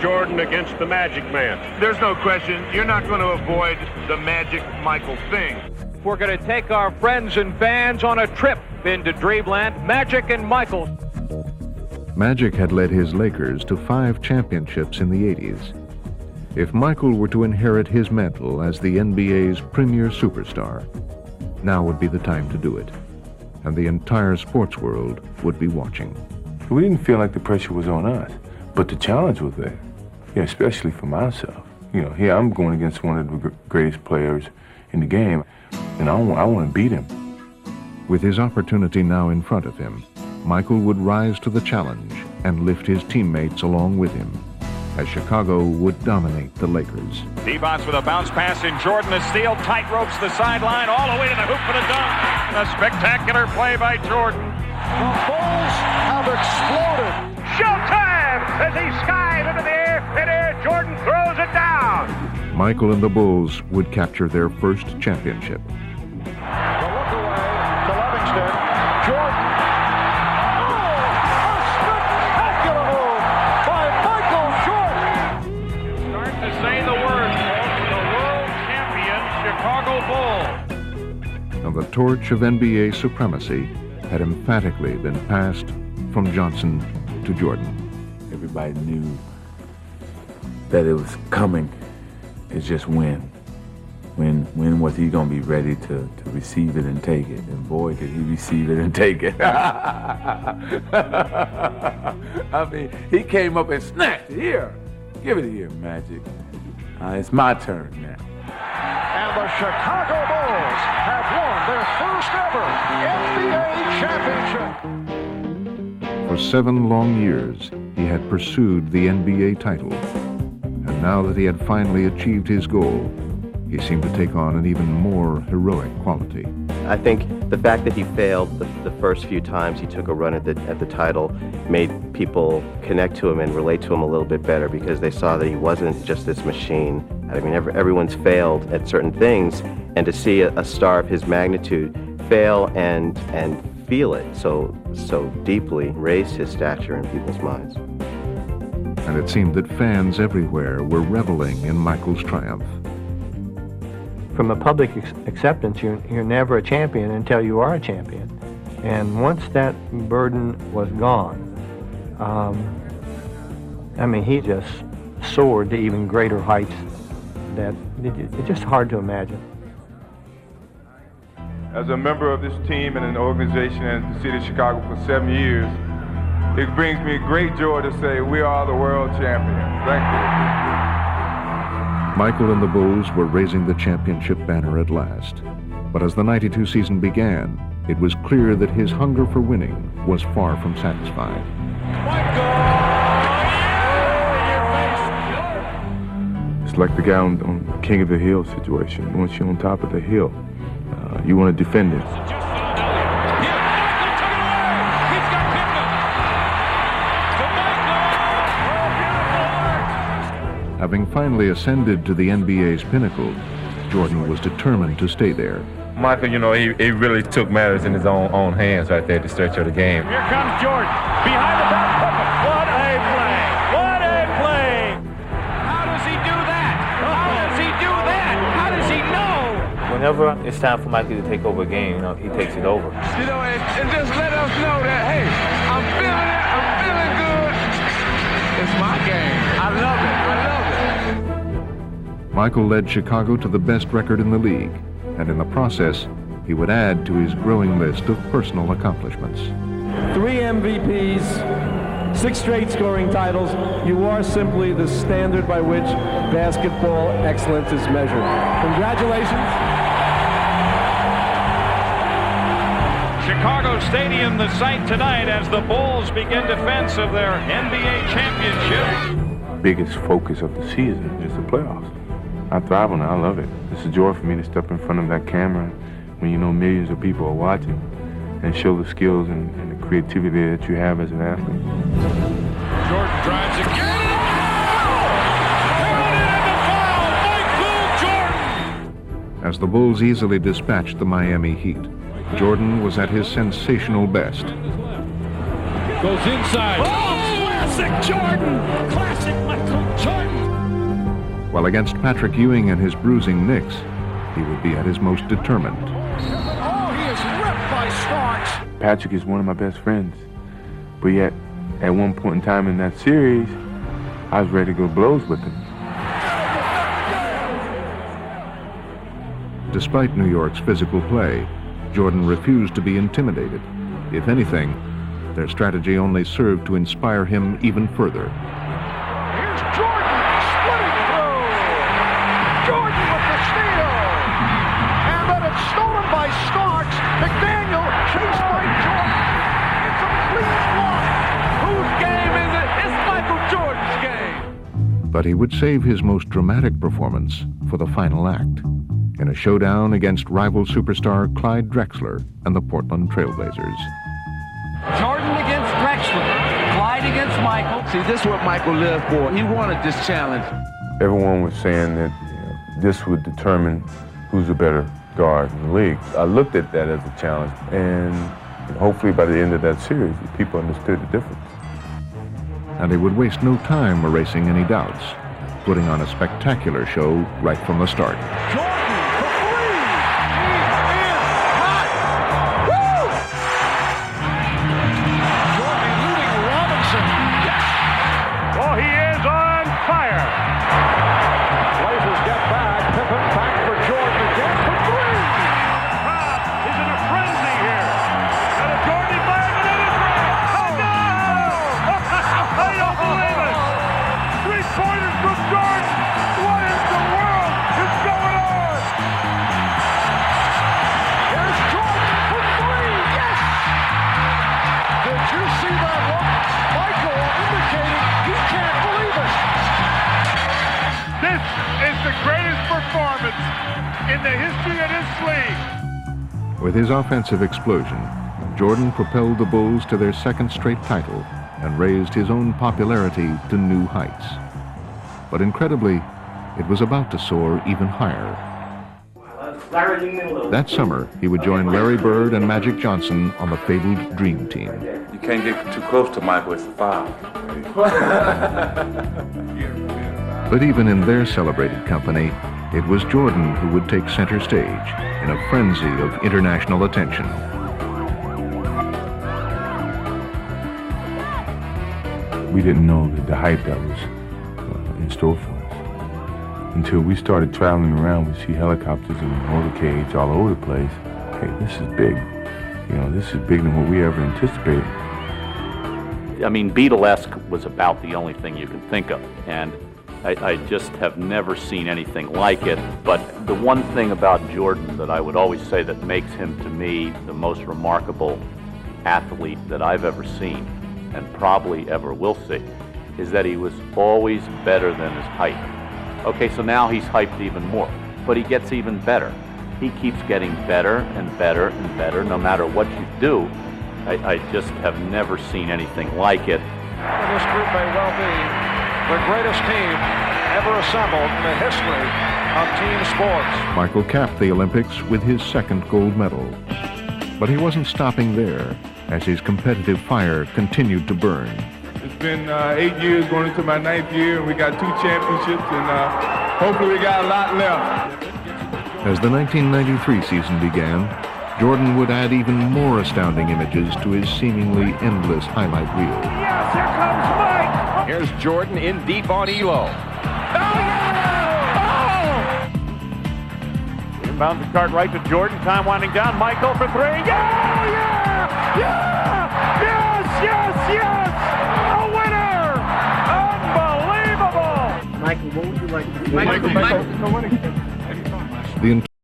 Jordan against the Magic Man. There's no question, you're not going to avoid the Magic Michael thing. We're going to take our friends and fans on a trip into Dreamland, Magic and Michael. Magic had led his Lakers to 5 championships in the 80s. If Michael were to inherit his mantle as the NBA's premier superstar, now would be the time to do it. And the entire sports world would be watching. We didn't feel like the pressure was on us, but the challenge was there, especially for myself. Here I'm going against one of the greatest players in the game, and I want to beat him. With his opportunity now in front of him, Michael would rise to the challenge and lift his teammates along with him, as Chicago would dominate the Lakers. Devos with a bounce pass in Jordan, the steal, tight ropes the sideline, all the way to the hoop for the dunk. A spectacular play by Jordan. The Bulls have exploded. Showtime! As he skies into the air, Jordan throws it down. Michael and the Bulls would capture their first championship. The look away to Livingston. Jordan. Oh, a spectacular move by Michael Jordan. Start to say the words, the world champion Chicago Bulls. Now the torch of NBA supremacy had emphatically been passed from Johnson to Jordan. Everybody knew that it was coming. It's just when. When was he going to be ready to receive it and take it? And boy, did he receive it and take it. I mean, he came up and snatched it. Here, give it here, Magic. It's my turn now. And the Chicago Bulls have won their first ever NBA championship. For 7 long years, he had pursued the NBA title. And now that he had finally achieved his goal, he seemed to take on an even more heroic quality. I think the fact that he failed the first few times he took a run at the title made people connect to him and relate to him a little bit better, because they saw that he wasn't just this machine. I mean, everyone's failed at certain things, and to see a star of his magnitude fail and feel it so deeply raised his stature in people's minds. And it seemed that fans everywhere were reveling in Michael's triumph. From a public acceptance, you're never a champion until you are a champion. And once that burden was gone, I mean, he just soared to even greater heights that it's just hard to imagine. As a member of this team and an organization and the city of Chicago for 7 years, it brings me great joy to say we are the world champions. Thank you. Michael and the Bulls were raising the championship banner at last. But as the '92 season began, it was clear that his hunger for winning was far from satisfied. It's like the guy on King of the Hill situation. Once you're on top of the hill, you want to defend it. Having finally ascended to the NBA's pinnacle, Jordan was determined to stay there. Michael, he really took matters in his own hands right there at the stretch of the game. Here comes Jordan, behind the back. What a play! What a play! How does he do that? How does he do that? How does he know? Whenever it's time for Michael to take over a game, he takes it over. And just let us know that, hey, I'm feeling it, I'm feeling good. It's my game. I love it. Michael led Chicago to the best record in the league, and in the process, he would add to his growing list of personal accomplishments. 3 MVPs, 6 straight scoring titles. You are simply the standard by which basketball excellence is measured. Congratulations. Chicago Stadium, the site tonight as the Bulls begin defense of their NBA championship. Biggest focus of the season is the playoffs. I thrive on it. I love it. It's a joy for me to step in front of that camera when you know millions of people are watching and show the skills and the creativity that you have as an athlete. Jordan drives again. Michael Jordan! As the Bulls easily dispatched the Miami Heat, Jordan was at his sensational best. Goes inside. Oh, classic Jordan! Classic Michael while against Patrick Ewing and his bruising Knicks, he would be at his most determined. Oh, he is ripped by Starks. Patrick is one of my best friends, but yet, at one point in time in that series, I was ready to go blows with him. Despite New York's physical play, Jordan refused to be intimidated. If anything, their strategy only served to inspire him even further. Here's Jordan splitting through. Jordan with the steal. And then it's stolen by Starks. McDaniel chased by Jordan. It's a clean block. Whose game is it? It's Michael Jordan's game. But he would save his most dramatic performance for the final act, in a showdown against rival superstar Clyde Drexler and the Portland Trailblazers. Jordan against Drexler. Clyde against Michael. See, this is what Michael lived for. He wanted this challenge. Everyone was saying that this would determine who's a better guard in the league. I looked at that as a challenge, and hopefully by the end of that series, people understood the difference. And they would waste no time erasing any doubts, putting on a spectacular show right from the start. Oh, he is on fire. Blazers get back. Pippen back for Jordan again for three. Crowd is in a frenzy here. And a Jordan environment in his right. Oh, no! I don't believe it. 3-pointers from Jordan. What in the world is going on? Here's Jordan for three. Yes! Did you see that look? Michael indicating he can't believe it. This is the greatest performance in the history of this league. With his offensive explosion, Jordan propelled the Bulls to their second straight title and raised his own popularity to new heights. But incredibly, it was about to soar even higher. That summer, he would join Larry Bird and Magic Johnson on the fabled Dream Team. You can't get too close to Michael, it's a foul. But even in their celebrated company, it was Jordan who would take center stage in a frenzy of international attention. We didn't know the hype that was in store for us. Until we started traveling around, we see helicopters and motorcades all over the place. Hey, this is big. You know, this is bigger than what we ever anticipated. I mean, Beatlesque was about the only thing you can think of, and I just have never seen anything like it. But the one thing about Jordan that I would always say that makes him, to me, the most remarkable athlete that I've ever seen, and probably ever will see, is that he was always better than his height. Okay, so now he's hyped even more, but he gets even better. He keeps getting better and better and better, no matter what you do. I just have never seen anything like it. This group may well be the greatest team ever assembled in the history of team sports. Michael capped the Olympics with his second gold medal. But he wasn't stopping there, as his competitive fire continued to burn. It's been 8 years going into my 9th year, and we got 2 championships, and hopefully we got a lot left. As the 1993 season began, Jordan would add even more astounding images to his seemingly endless highlight reel. Yes, here comes Mike. Here's Jordan in deep on Elo. Inbound to Cartwright to Jordan. Time winding down. Michael for three. Yeah! Yeah! Yeah! Yes! Yes! Yes! A winner! Unbelievable! Michael, what would you like to do? The